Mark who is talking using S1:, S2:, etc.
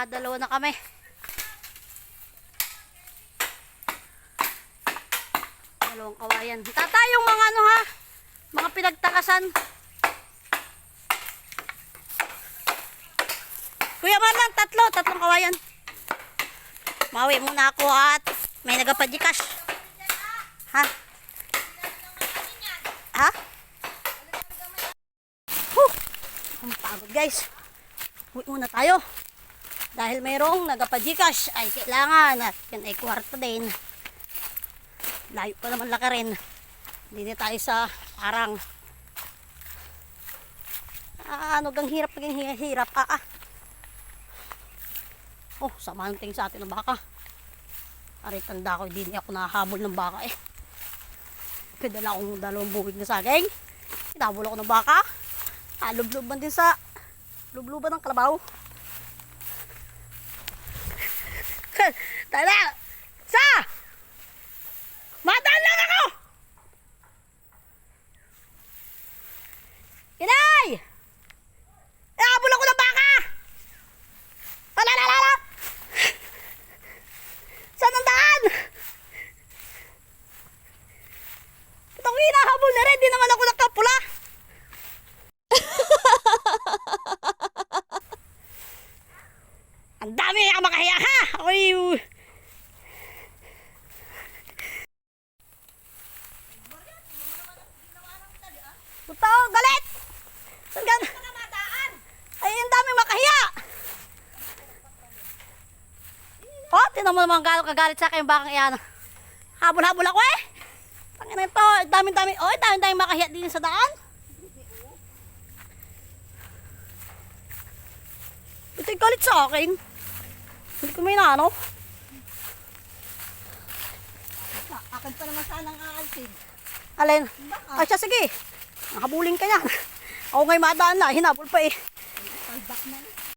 S1: Nakadalawa na kami. Dalawang kawayan. Tatay yung mga ano ha, mga pinagtakasan. Kuya Marlan, tatlong kawayan. Mawi muna ako at may nagapadjikas. Ha? Ha? Ang pagod guys. Uwi muna tayo. Dahil mayroong nagapadjikas ay kailangan at yan ay kwarto din. Layo pa naman laka rin. Dito tayo sa parang ano gang hirap naging hirap. Oh, sama ng tingin sa atin ng baka. Aray, tanda ko, hindi ako nahabol ng baka eh. Kadala akong dalawang buwig na saging. Hinabol ako ng baka. Lubluban din sa lubluban ng kalabaw. Tala! Sa! Mataan lang ako! Inay! Hinabol ako ng baka! Alalala! Saan ang daan? Itong hinahabol na rin, di naman ako nakapula. Ang dami ka makahiya ha! Ako'y... Puto, galit! Saan gan? Ay, ang dami makahiya! Oh, tinan mo naman gano'ng kagalit sa akin yung bakang iyan. Habol-habol ako eh! Tangina ito, dami-dami. Oh, dami-dami makahiya din sa daan. Ito'y galit sa akin. Hindi ko may naano.
S2: Akin pa naman sanang aalsin.
S1: Alin? Ay, siya, sige. Habulin ka yan. Ako ngayon madaan na, hinabol pa eh.
S2: Talbak na.